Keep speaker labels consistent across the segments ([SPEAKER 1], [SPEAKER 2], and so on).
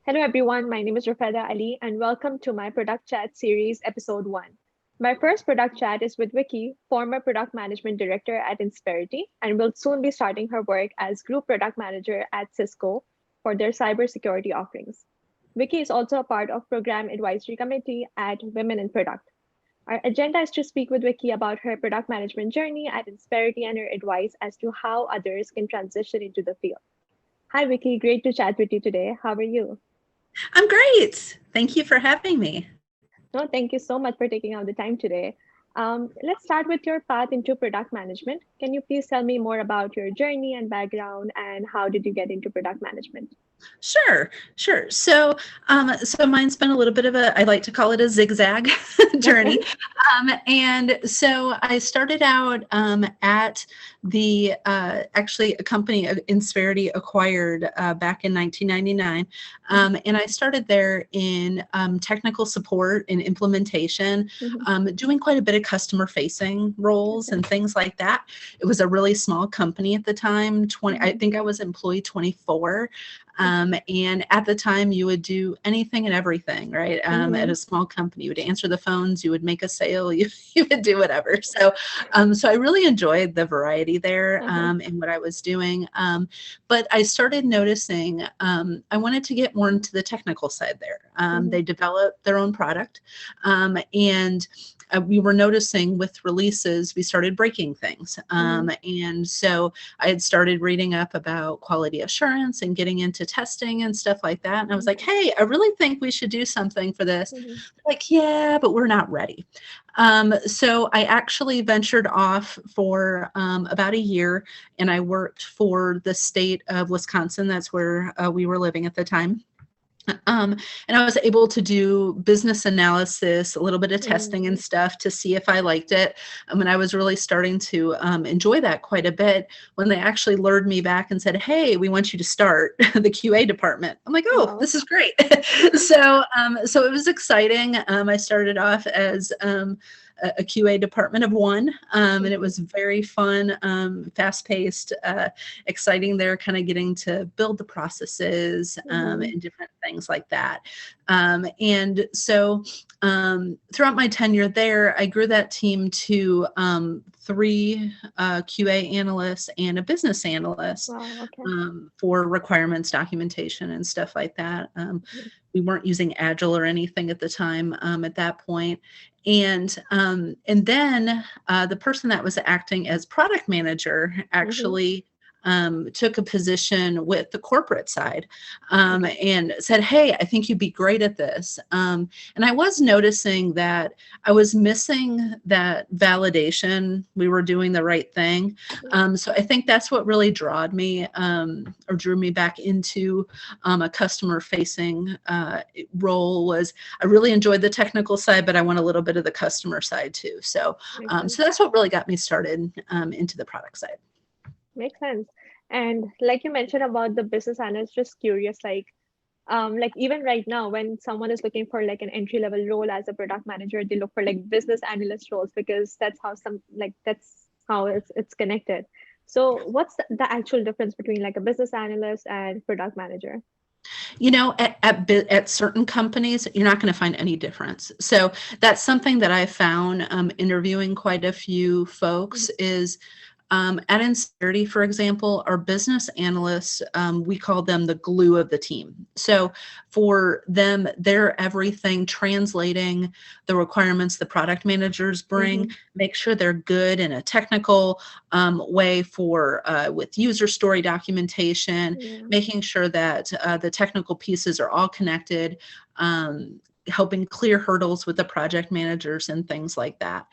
[SPEAKER 1] Hello, everyone. My name is Rafeda Ali, and welcome to my Product Chat series, episode 1. My first product chat is with Vickie, former product management director at Insperity, and will soon be starting her work as group product manager at Cisco for their cybersecurity offerings. Vickie is also a part of program advisory committee at Women in Product. Our agenda is to speak with Vickie about her product management journey at Insperity and her advice as to how others can transition into the field. Hi, Vickie. Great to chat with you today. How are you?
[SPEAKER 2] I'm great. Thank you for having me.
[SPEAKER 1] No, thank you so much for taking out the time today. Let's start with your path into product management. Can you please tell me more about your journey and background and how did you get into product management?
[SPEAKER 2] Sure. So mine's been a little bit of I like to call it a zigzag journey. And so I started out at actually a company Insperity acquired back in 1999. And I started there in technical support and implementation, doing quite a bit of customer facing roles and things like that. It was a really small company at the time. I think I was employee 24. And at the time you would do anything and everything, right? At a small company, you would answer the phones, you would make a sale, you would do whatever. So I really enjoyed the variety there in what I was doing. But I started noticing I wanted to get more into the technical side there. They developed their own product. And we were noticing with releases, we started breaking things. And so I had started reading up about quality assurance and getting into testing and stuff like that. And I was like, hey, I really think we should do something for this. Like, yeah, but we're not ready. So I actually ventured off for about a year, and I worked for the state of Wisconsin. That's where we were living at the time. And I was able to do business analysis, a little bit of testing and stuff to see if I liked it. And I was really starting to enjoy that quite a bit when they actually lured me back and said, hey, we want you to start the QA department. I'm like, oh, this is great. So it was exciting. I started off as a QA department of one, and it was very fun, fast-paced, exciting there, kind of getting to build the processes and different things like that. And so throughout my tenure there, I grew that team to 3 QA analysts and a business analyst for requirements documentation and stuff like that. We weren't using Agile or anything at the time at that point. And then the person that was acting as product manager actually took a position with the corporate side and said, hey, I think you'd be great at this. And I was noticing that I was missing that validation. We were doing the right thing. So I think that's what really drew me back into a customer facing role. Was I really enjoyed the technical side, but I want a little bit of the customer side too. So that's what really got me started into the product side.
[SPEAKER 1] Makes sense. And like you mentioned about the business analyst, just curious, like even right now, when someone is looking for like an entry level role as a product manager, they look for like business analyst roles because that's how it's connected. So what's the actual difference between like a business analyst and product manager?
[SPEAKER 2] You know, at certain companies, you're not going to find any difference. So that's something that I found interviewing quite a few folks is at Insperity, for example, our business analysts, we call them the glue of the team. So for them, they're everything, translating the requirements the product managers bring, make sure they're good in a technical way for with user story documentation, making sure that the technical pieces are all connected, helping clear hurdles with the project managers and things like that.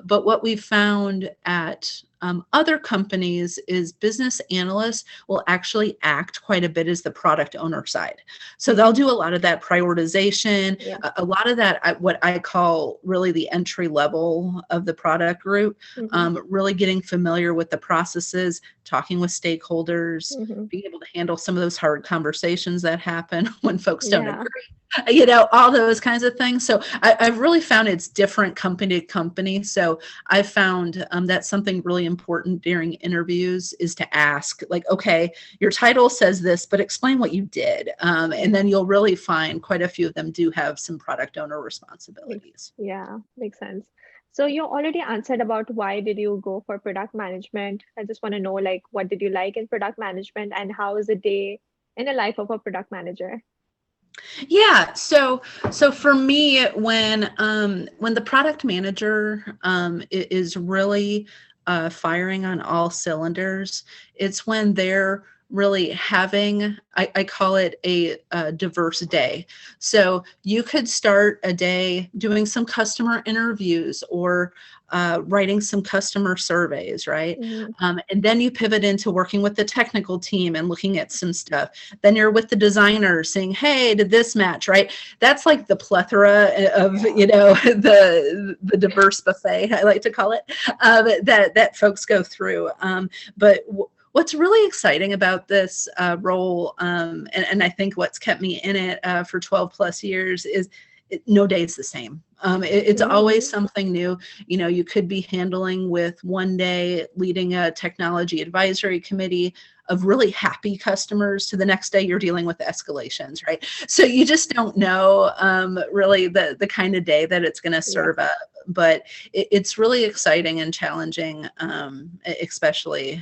[SPEAKER 2] But what we've found at other companies is business analysts will actually act quite a bit as the product owner side. So they'll do a lot of that prioritization, a lot of that, what I call really the entry level of the product group, really getting familiar with the processes, talking with stakeholders, being able to handle some of those hard conversations that happen when folks don't agree. all those kinds of things. So I've really found it's different company to company. So I've found that's something really important during interviews is to ask, like, okay, your title says this, but explain what you did. And then you'll really find quite a few of them do have some product owner responsibilities.
[SPEAKER 1] Yeah, makes sense. So you already answered about why did you go for product management. I just want to know like what did you like in product management and how is a day in the life of a product manager?
[SPEAKER 2] Yeah. So for me, when the product manager is really firing on all cylinders, it's when they're really having, I call it a diverse day. So you could start a day doing some customer interviews or writing some customer surveys, right?
[SPEAKER 1] Mhm.
[SPEAKER 2] And then you pivot into working with the technical team and looking at some stuff. Then you're with the designer saying, hey, did this match, right? That's like the plethora of, the diverse buffet, I like to call it, that folks go through. But what's really exciting about this role, and I think what's kept me in it for 12 plus years is no day is the same. It's always something new. You could be handling with one day leading a technology advisory committee of really happy customers to the next day you're dealing with escalations, right? So you just don't know really the kind of day that it's going to serve up. But it's really exciting and challenging, especially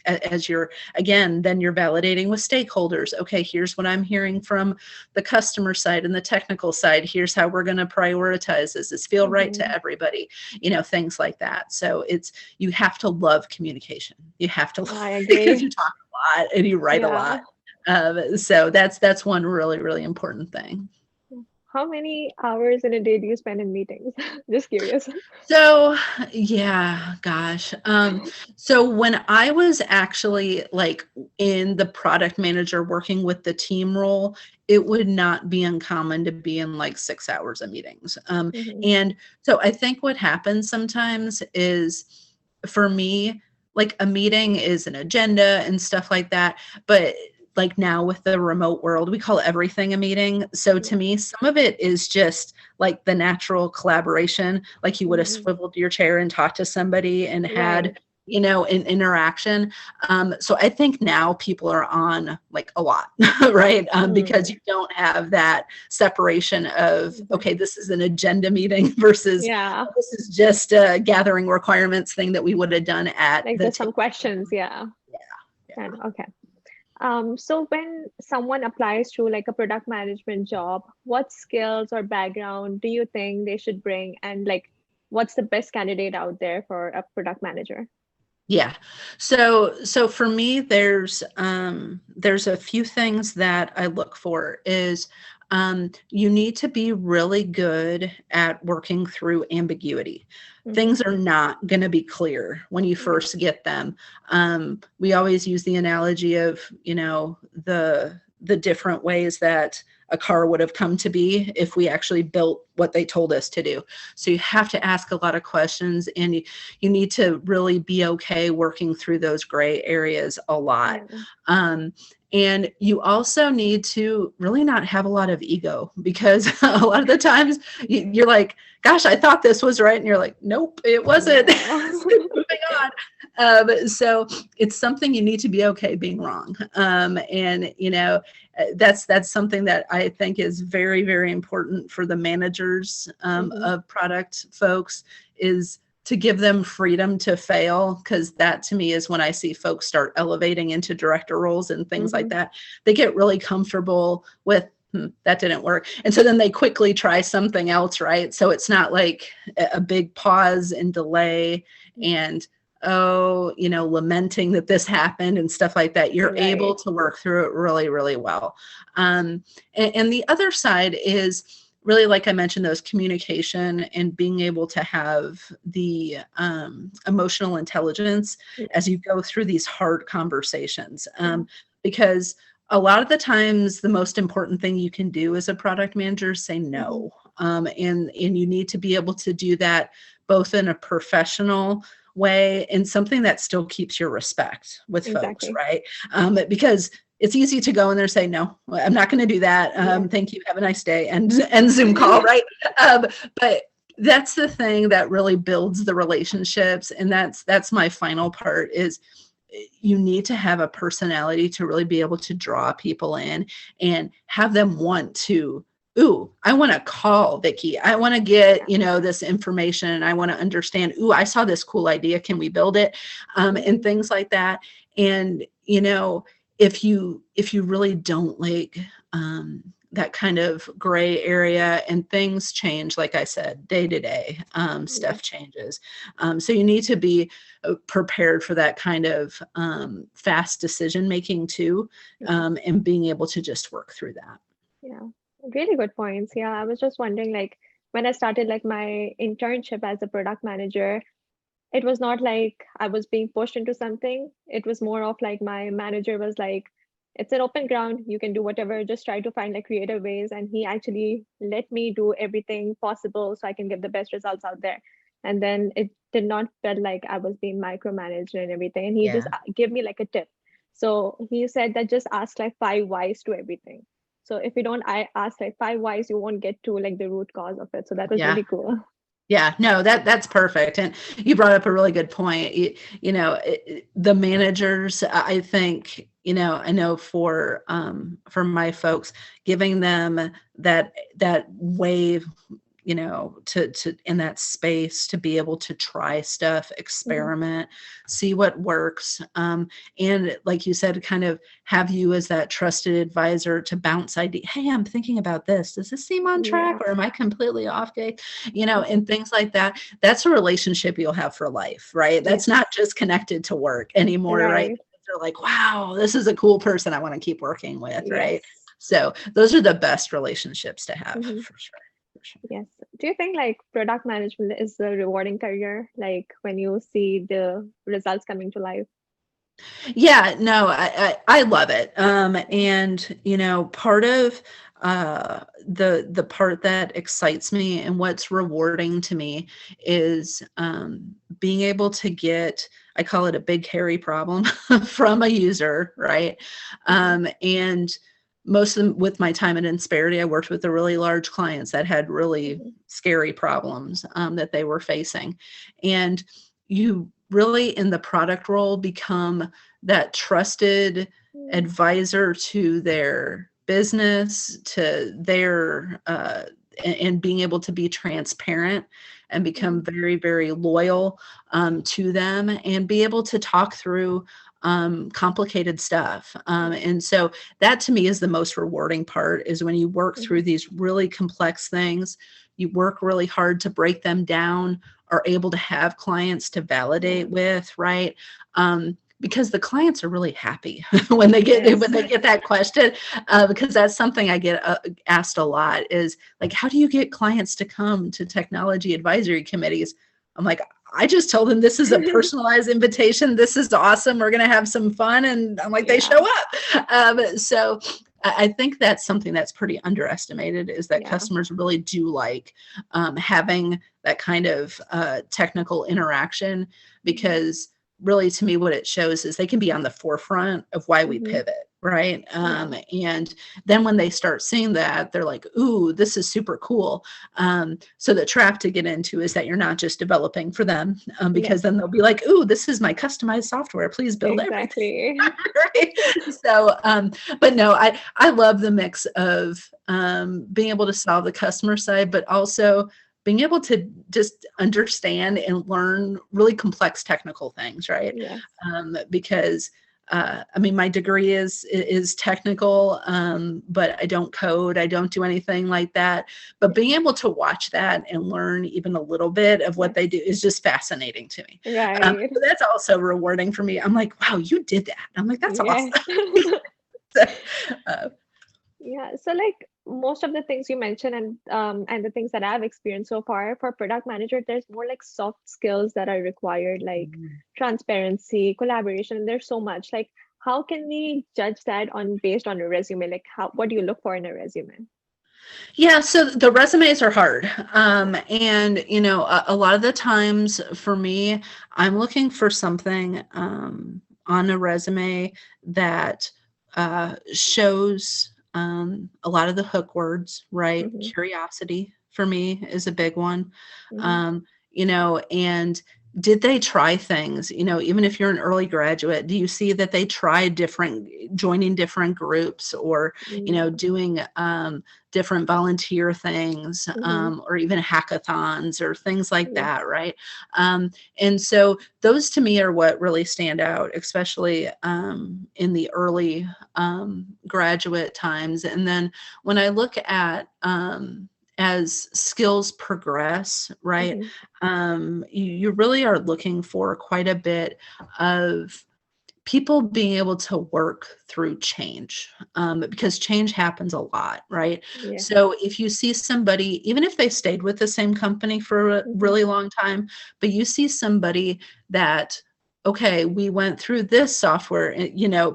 [SPEAKER 2] as you're, again, then you're validating with stakeholders. Okay, here's what I'm hearing from the customer side and the technical side. Here's how we're going to prioritize this. Does this feel right to everybody? Things like that. So you have to love communication. You have to,
[SPEAKER 1] I
[SPEAKER 2] because
[SPEAKER 1] agree.
[SPEAKER 2] you talk a lot and you write a
[SPEAKER 1] Yeah.
[SPEAKER 2] lot. So that's one really, really important thing.
[SPEAKER 1] How many hours in a day do you spend in meetings? Just curious.
[SPEAKER 2] So, yeah, gosh. So when I was actually like in the product manager working with the team role, it would not be uncommon to be in like 6 hours of meetings.
[SPEAKER 1] Mhm.
[SPEAKER 2] And so I think what happens sometimes is for me, like a meeting is an agenda and stuff like that. But like now with the remote world, we call everything a meeting. So to me, some of it is just like the natural collaboration, like you would have
[SPEAKER 1] Mhm.
[SPEAKER 2] swiveled your chair and talked to somebody and
[SPEAKER 1] Right.
[SPEAKER 2] had, an interaction. So I think now people are on like a lot, right? Because
[SPEAKER 1] Mm.
[SPEAKER 2] you don't have that separation of,
[SPEAKER 1] Mhm.
[SPEAKER 2] okay, this is an agenda meeting versus
[SPEAKER 1] Yeah,
[SPEAKER 2] this is just a gathering requirements thing that we would have done at
[SPEAKER 1] like
[SPEAKER 2] the
[SPEAKER 1] just
[SPEAKER 2] table.
[SPEAKER 1] some questions. Yeah.
[SPEAKER 2] Yeah.
[SPEAKER 1] And okay. So when someone applies to like a product management job, what skills or background do you think they should bring? And like, what's the best candidate out there for a product manager?
[SPEAKER 2] Yeah. So for me, there's a few things that I look for is you need to be really good at working through ambiguity.
[SPEAKER 1] Hmm.
[SPEAKER 2] Things are not going to be clear when you
[SPEAKER 1] Yeah.
[SPEAKER 2] first get them. We always use the analogy of, the different ways that a car would have come to be if we actually built what they told us to do. So you have to ask a lot of questions and you need to really be okay working through those gray areas a lot.
[SPEAKER 1] Yeah.
[SPEAKER 2] Um, and you also need to really not have a lot of ego because a lot of the times you're like, gosh, I thought this was right. And you're like, nope, it wasn't.
[SPEAKER 1] No.
[SPEAKER 2] Moving on. So it's something you need to be okay being wrong. And, that's something that I think is very, very important for the managers
[SPEAKER 1] Hmm.
[SPEAKER 2] of product folks is to give them freedom to fail, because that to me is when I see folks start elevating into director roles and things like
[SPEAKER 1] Hmm.
[SPEAKER 2] that. They get really comfortable with that didn't work. And so then they quickly try something else, right? So it's not like a big pause and delay and lamenting that this happened and stuff like that. You're able
[SPEAKER 1] Right.
[SPEAKER 2] to work through it really, really well. And the other side is really, like I mentioned, those communication and being able to have the emotional intelligence as you go through these hard conversations.
[SPEAKER 1] Yeah.
[SPEAKER 2] Because a lot of the times, the most important thing you can do as a product manager is say
[SPEAKER 1] Hmm.
[SPEAKER 2] no. And you need to be able to do that both in a professional way and something that still keeps your respect with folks,
[SPEAKER 1] Exactly.
[SPEAKER 2] right? Because it's easy to go in there and say, no, I'm not going to do that.
[SPEAKER 1] Yeah.
[SPEAKER 2] Thank you. Have a nice day. And Zoom call, right? But that's the thing that really builds the relationships. And that's my final part is you need to have a personality to really be able to draw people in and have them want to, ooh, I want to call Vickie. I want to get, this information and I want to understand, ooh, I saw this cool idea. Can we build it? And things like that. And, if you really don't like, that kind of gray area and things change, like I said, day to day, stuff changes. So you need to be prepared for that kind of fast decision making too, and being able to just work through that.
[SPEAKER 1] Yeah, really good points. Yeah, I was just wondering, like, when I started like my internship as a product manager, it was not like I was being pushed into something. It was more of like my manager was like, it's an open ground, you can do whatever, just try to find like creative ways. And he actually let me do everything possible so I can get the best results out there. And then it did not feel like I was being micromanaged and everything. And he just gave me like a tip. So he said that just ask like 5 whys to everything. So if you don't ask like 5 whys, you won't get to like the root cause of it. So that was really cool.
[SPEAKER 2] Yeah, no, that's perfect. And you brought up a really good point. The managers, I think, I know for my folks, giving them that way, to in that space to be able to try stuff, experiment, see what works. And like you said, kind of have you as that trusted advisor to bounce idea. Hey, I'm thinking about this. Does this seem on track or am I completely off gate? And things like that. That's a relationship you'll have for life, right? That's not just connected to work anymore, right? They're like, wow, this is a cool person I want to keep working with, right? So those are the best relationships to have for sure.
[SPEAKER 1] Yes. Do you think like product management is a rewarding career, like when you see the results coming to life?
[SPEAKER 2] Yeah, no, I love it. And part of the part that excites me and what's rewarding to me is being able to get, I call it a big hairy problem from a user, right? And most of them, with my time at Insperity, I worked with the really large clients that had really scary problems that they were facing. And you really, in the product role, become that trusted advisor to their business, to their, and being able to be transparent and become very, very loyal to them and be able to talk through complicated stuff. And so that to me is the most rewarding part, is when you work through these really complex things, you work really hard to break them down, are able to have clients to validate with, right? Because the clients are really happy when they get that question, because that's something I get asked a lot is like, how do you get clients to come to technology advisory committees? I'm like, I just told them this is a personalized invitation. This is awesome. We're going to have some fun. And I'm like, they show up. So I think that's something that's pretty underestimated, is that customers really do like having that kind of technical interaction, because really, to me, what it shows is they can be on the forefront of why we pivot, right? And then when they start seeing that, they're like, ooh, this is super cool. So the trap to get into is that you're not just developing for them, because then they'll be like, ooh, this is my customized software. Please build everything. Right? So, but no, I love the mix of being able to solve the customer side, but also being able to just understand and learn really complex technical things, right? Because my degree is technical, but I don't code. I don't do anything like that. But being able to watch that and learn even a little bit of what they do is just fascinating to me. So that's also rewarding for me. I'm like, wow, you did that. I'm like, that's awesome.
[SPEAKER 1] So like most of the things you mentioned and the things that I've experienced so far, for product manager, there's more like soft skills that are required, like transparency, collaboration. There's so much. Like, how can we judge that based on a resume? Like, what do you look for in a resume?
[SPEAKER 2] Yeah, so the resumes are hard. And, a lot of the times for me, I'm looking for something on a resume that shows a lot of the hook words, right?
[SPEAKER 1] Mm-hmm.
[SPEAKER 2] Curiosity for me is a big one.
[SPEAKER 1] Mm-hmm.
[SPEAKER 2] And did they try things? Even if you're an early graduate, do you see that they try joining different groups, or,
[SPEAKER 1] Yeah.
[SPEAKER 2] doing different volunteer things,
[SPEAKER 1] Mm-hmm.
[SPEAKER 2] or even hackathons or things like
[SPEAKER 1] Yeah.
[SPEAKER 2] that, right? And so those to me are what really stand out, especially in the early graduate times. And then when I look at as skills progress, right,
[SPEAKER 1] Mm-hmm.
[SPEAKER 2] you really are looking for quite a bit of people being able to work through change, because change happens a lot, right?
[SPEAKER 1] Yeah.
[SPEAKER 2] So if you see somebody, even if they stayed with the same company for a
[SPEAKER 1] Mm-hmm.
[SPEAKER 2] really long time, but you see somebody that, okay, we went through this software,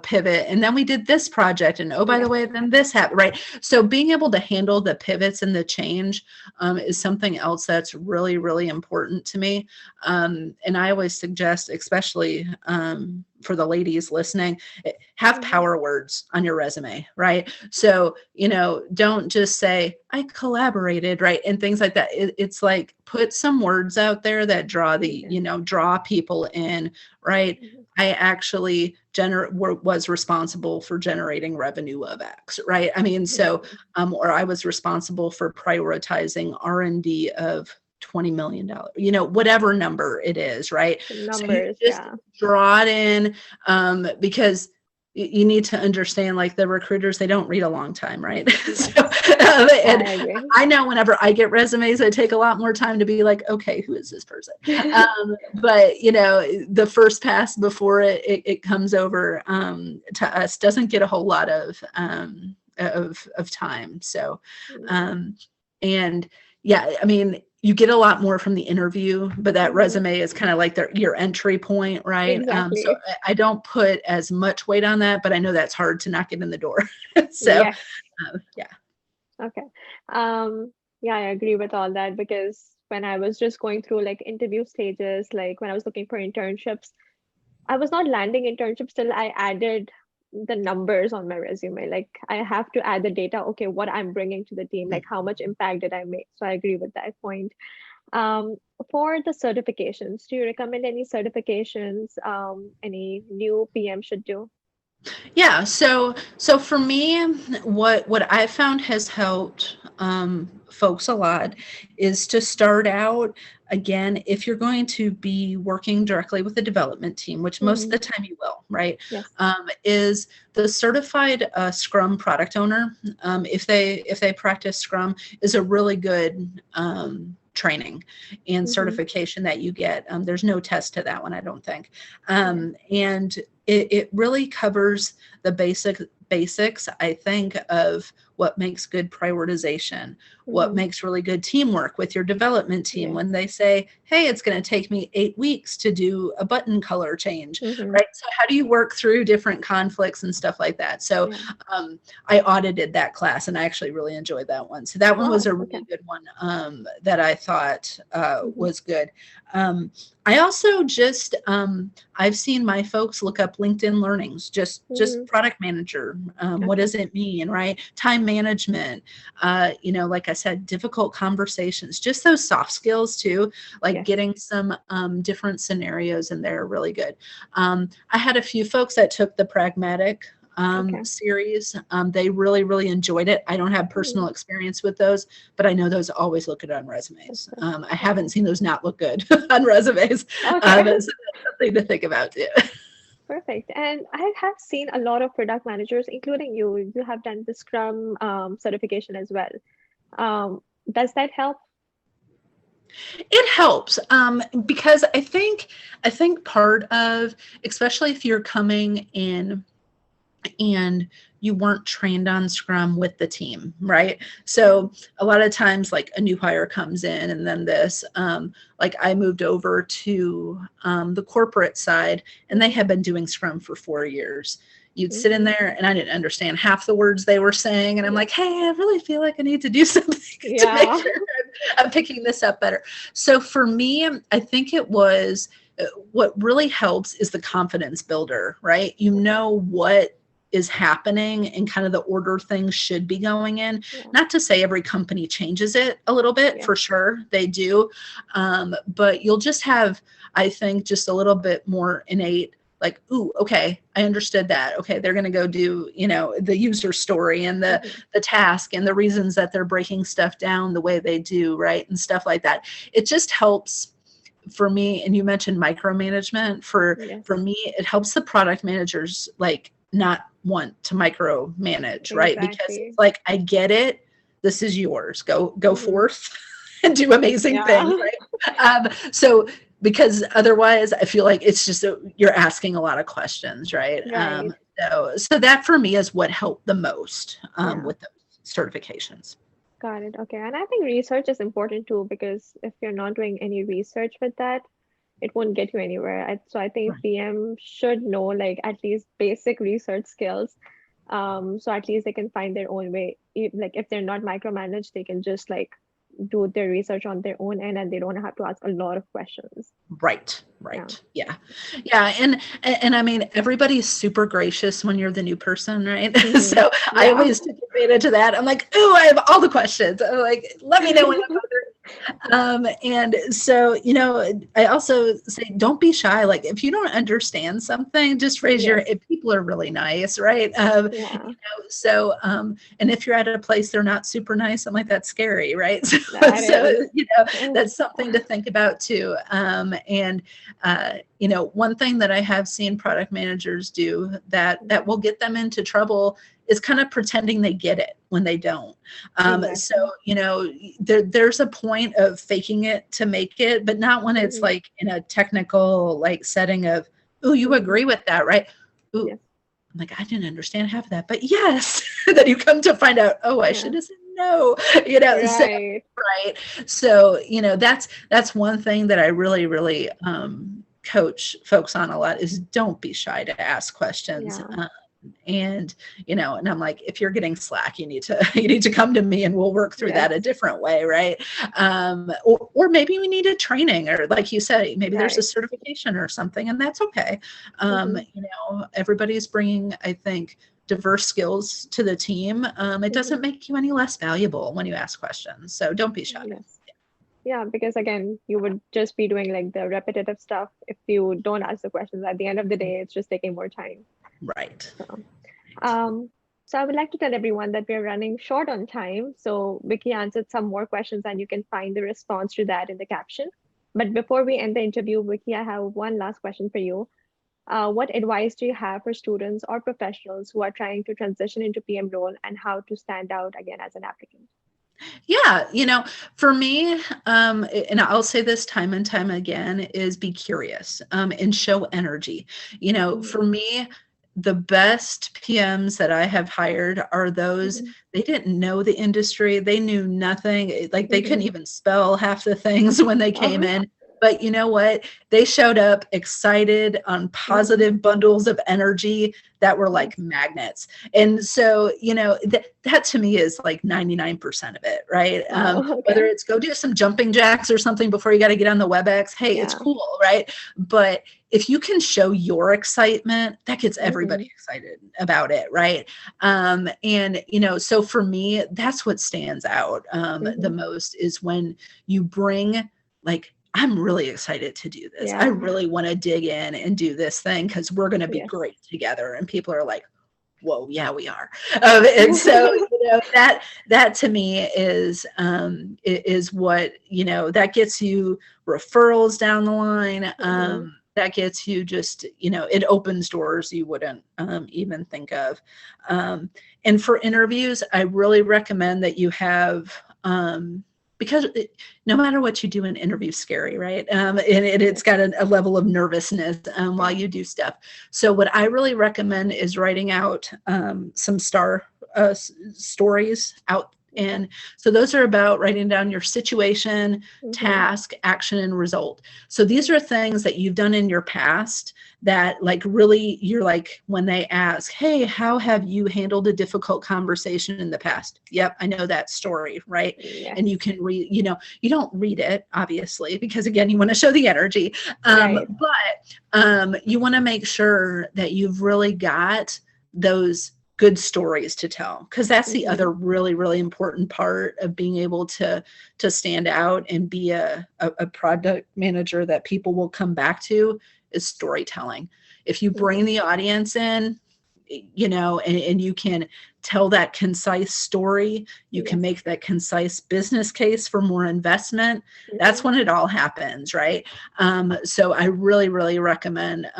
[SPEAKER 2] pivot, and then we did this project, and oh, by
[SPEAKER 1] Yeah.
[SPEAKER 2] the way, then this happened, right? So being able to handle the pivots and the change is something else that's really, really important to me. And I always suggest, especially for the ladies listening, have
[SPEAKER 1] Mm-hmm.
[SPEAKER 2] power words on your resume, right? So, don't just say, I collaborated, right? And things like that. It's like, put some words out there that
[SPEAKER 1] Yeah.
[SPEAKER 2] draw people in, right?
[SPEAKER 1] Mm-hmm.
[SPEAKER 2] I actually was responsible for generating revenue of X, right? I mean, so,
[SPEAKER 1] Yeah.
[SPEAKER 2] or I was responsible for prioritizing R&D of $20 million, whatever number it is, right?
[SPEAKER 1] The
[SPEAKER 2] So you
[SPEAKER 1] numbers.
[SPEAKER 2] just
[SPEAKER 1] Yeah.
[SPEAKER 2] draw it in, because you need to understand, like, the recruiters, they don't read a long time, right?
[SPEAKER 1] Yes.
[SPEAKER 2] So, and
[SPEAKER 1] I agree.
[SPEAKER 2] I know whenever I get resumes, I take a lot more time to be like, okay, who is this person? But the first pass before it comes over to us doesn't get a whole lot of time. So,
[SPEAKER 1] Yeah.
[SPEAKER 2] um, and yeah, I mean, you get a lot more from the interview, but that
[SPEAKER 1] Mm-hmm.
[SPEAKER 2] resume is kind of like your entry point, right? So
[SPEAKER 1] Exactly.
[SPEAKER 2] I don't put as much weight on that, but I know that's hard to not get in the door. So,
[SPEAKER 1] Yes.
[SPEAKER 2] yeah.
[SPEAKER 1] Okay. Yeah, I agree with all that because when I was just going through like interview stages, like when I was looking for internships, I was not landing internships till I added the numbers on my resume. Like I have to add the data, okay, what I'm bringing to the team, like how much impact did I make? So I agree with that point. Um, for the certifications, do you recommend any certifications, any new PM should do?
[SPEAKER 2] Yeah, so for me, what I found has helped folks a lot is to start out, again, if you're going to be working directly with the development team, which most of
[SPEAKER 1] Mm-hmm.
[SPEAKER 2] the time you will, right?
[SPEAKER 1] Yes.
[SPEAKER 2] Is the certified Scrum product owner, if they practice Scrum, is a really good training and
[SPEAKER 1] Mm-hmm.
[SPEAKER 2] certification that you get. There's no test to that one, I don't think,
[SPEAKER 1] Yeah.
[SPEAKER 2] and it really covers the basics, I think, of what makes good prioritization, what
[SPEAKER 1] Mm-hmm.
[SPEAKER 2] makes really good teamwork with your development team
[SPEAKER 1] Yeah.
[SPEAKER 2] when they say, hey, it's going to take me 8 weeks to do a button color change,
[SPEAKER 1] Mm-hmm.
[SPEAKER 2] right? So how do you work through different conflicts and stuff like that? So
[SPEAKER 1] Yeah.
[SPEAKER 2] I audited that class and I actually really enjoyed that one. So that one was
[SPEAKER 1] Wow.
[SPEAKER 2] a
[SPEAKER 1] Okay.
[SPEAKER 2] really good one that I thought
[SPEAKER 1] Mm-hmm.
[SPEAKER 2] was good. I also just I've seen my folks look up LinkedIn learnings, just
[SPEAKER 1] Mm-hmm.
[SPEAKER 2] product manager. What
[SPEAKER 1] Okay.
[SPEAKER 2] does it mean, right? Time management, like I said, difficult conversations, just those soft skills too, like
[SPEAKER 1] Yes.
[SPEAKER 2] getting some different scenarios in there are really good. I had a few folks that took the pragmatic
[SPEAKER 1] Okay.
[SPEAKER 2] series. They really, really enjoyed it. I don't have
[SPEAKER 1] Mm-hmm.
[SPEAKER 2] personal experience with those, but I know those always look good on
[SPEAKER 1] That's
[SPEAKER 2] resumes.
[SPEAKER 1] good.
[SPEAKER 2] I
[SPEAKER 1] Okay.
[SPEAKER 2] haven't seen those not look good on resumes.
[SPEAKER 1] Okay.
[SPEAKER 2] So that's something to think about too.
[SPEAKER 1] Perfect. And I have seen a lot of product managers, including you. You have done the Scrum certification as well. Does that help?
[SPEAKER 2] It helps because I think part of, especially if you're coming in and you weren't trained on Scrum with the team, right?
[SPEAKER 1] Yeah.
[SPEAKER 2] So a lot of times, like, a new hire comes in, and then like, I moved over to the corporate side, and they
[SPEAKER 1] Mm-hmm.
[SPEAKER 2] had been doing Scrum for 4 years. You'd sit in
[SPEAKER 1] Mm-hmm.
[SPEAKER 2] there, and I didn't understand half the words they were saying, and I'm
[SPEAKER 1] Yeah.
[SPEAKER 2] like, hey, I really feel like I need to do something to make
[SPEAKER 1] Yeah.
[SPEAKER 2] sure I'm picking this up better. So for me, I think it was what really helps is the confidence builder, right? You
[SPEAKER 1] Okay.
[SPEAKER 2] know what is happening and kind of the order things should be going in.
[SPEAKER 1] Yeah.
[SPEAKER 2] Not to say every company changes it a little bit, for sure they do. But you'll just have, I think, just a little bit more innate, like, ooh, okay, I understood that. Okay, they're going to go do, the user story and the task and the reasons that they're breaking stuff down the way they do, right? And stuff like that. It just helps for me. And you mentioned micromanagement. For me, it helps the product managers like not want to micromanage, right? Because it's like, I get it. This is yours. Go forth and do amazing things, right? Because otherwise I feel like it's just you're asking a lot of questions, right? So that for me is what helped the most with those certifications.
[SPEAKER 1] Got it. Okay. And I think research is important too, because if you're not doing any research with that, it won't get you anywhere. So I think PM should know like at least basic research skills. So at least they can find their own way. Like if they're not micromanaged, they can just like do their research on their own end and they don't have to ask a lot of questions.
[SPEAKER 2] Right. Yeah. And I mean, everybody's super gracious when you're the new person, right? So I always take advantage of that. I'm like, ooh, I have all the questions. I'm like, let me know when I'm and so, I also say, don't be shy. Like if you don't understand something, just raise if people are really nice, right? So, and if you're at a place they're not super nice, I'm like, that's scary, right? That's something to think about too. One thing that I have seen product managers do that will get them into trouble is kind of pretending they get it when they don't. So, there's a point of faking it to make it, but not when it's like in a technical like setting of, oh, you agree with that, right? Ooh, I'm like, I didn't understand half of that, but yes. Then you come to find out, oh, I should have said no, So, that's one thing that I really, really coach folks on a lot is don't be shy to ask questions. And I'm like, if you're getting slack, you need to come to me and we'll work through that a different way. Right. Or maybe we need a training, or like you said, maybe there's a certification or something, and that's okay. Everybody's bringing, I think, diverse skills to the team. It doesn't make you any less valuable when you ask questions. So don't be shy.
[SPEAKER 1] Yeah, because again, you would just be doing like the repetitive stuff if you don't ask the questions. At the end of the day, it's just taking more time.
[SPEAKER 2] Right.
[SPEAKER 1] So I would like to tell everyone that we're running short on time. So Vickie answered some more questions and you can find the response to that in the caption. But before we end the interview, Vickie, I have one last question for you. What advice do you have for students or professionals who are trying to transition into PM role and how to stand out again as an applicant?
[SPEAKER 2] Yeah, for me, and I'll say this time and time again, is be curious and show energy. For me, the best PMs that I have hired are those, they didn't know the industry. They knew nothing. Like they couldn't even spell half the things when they came in. But you know what? They showed up excited on positive bundles of energy that were like magnets. And so, that to me is like 99% of it, right? Whether it's go do some jumping jacks or something before you got to get on the WebEx, hey, it's cool, right? But if you can show your excitement, that gets everybody excited about it, right? So for me, that's what stands out the most is when you bring like, I'm really excited to do this. I really want to dig in and do this thing because we're going to be great together. And people are like, whoa, yeah, we are. And so, that to me is what, that gets you referrals down the line. That gets you just, it opens doors you wouldn't even think of. And for interviews, I really recommend that you have, because no matter what you do, an interview is scary, right? And it's got a level of nervousness while you do stuff. So what I really recommend is writing out some stories out. And so those are about writing down your situation, task, action, and result. So these are things that you've done in your past that like really you're like, when they ask, hey, how have you handled a difficult conversation in the past? Yep, I know that story, right? And you can read, you don't read it, obviously, because again, you want to show the energy. But you want to make sure that you've really got those good stories to tell, because that's the
[SPEAKER 1] Mm-hmm.
[SPEAKER 2] other really, really important part of being able to stand out and be a product manager that people will come back to, is storytelling. If you bring the audience in, and you can tell that concise story, you can make that concise business case for more investment. That's when it all happens, right? So I really, really recommend,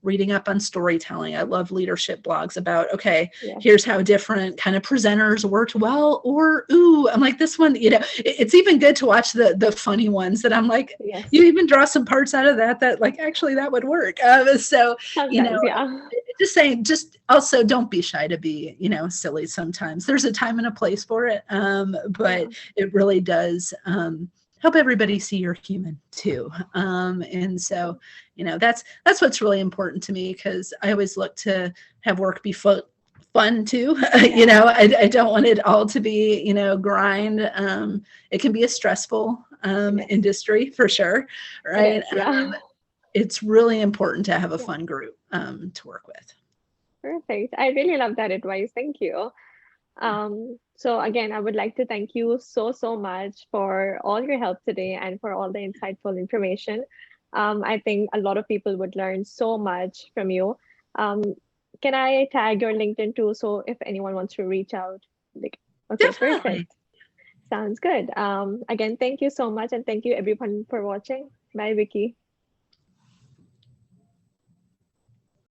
[SPEAKER 2] reading up on storytelling. I love leadership blogs about, okay, here's how different kind of presenters worked well, or, ooh, I'm like, this one, it's even good to watch the funny ones that I'm like, you even draw some parts out of that like, actually that would work. So,
[SPEAKER 1] Sometimes,
[SPEAKER 2] just saying, just also don't be shy to be, silly sometimes. There's a time and a place for it. But it really does, help everybody see you're human too. And so, that's what's really important to me, because I always look to have work be fun too. I don't want it all to be, grind. It can be a stressful industry for sure, right? It's really important to have a fun group to work with.
[SPEAKER 1] Perfect. I really love that advice. Thank you. So again, I would like to thank you so much for all your help today and for all the insightful information. I think a lot of people would learn so much from you. Can I tag your LinkedIn too? So if anyone wants to reach out, okay,
[SPEAKER 2] Definitely.
[SPEAKER 1] Perfect. Sounds good. Again, thank you so much, and thank you everyone for watching. Bye, Vickie.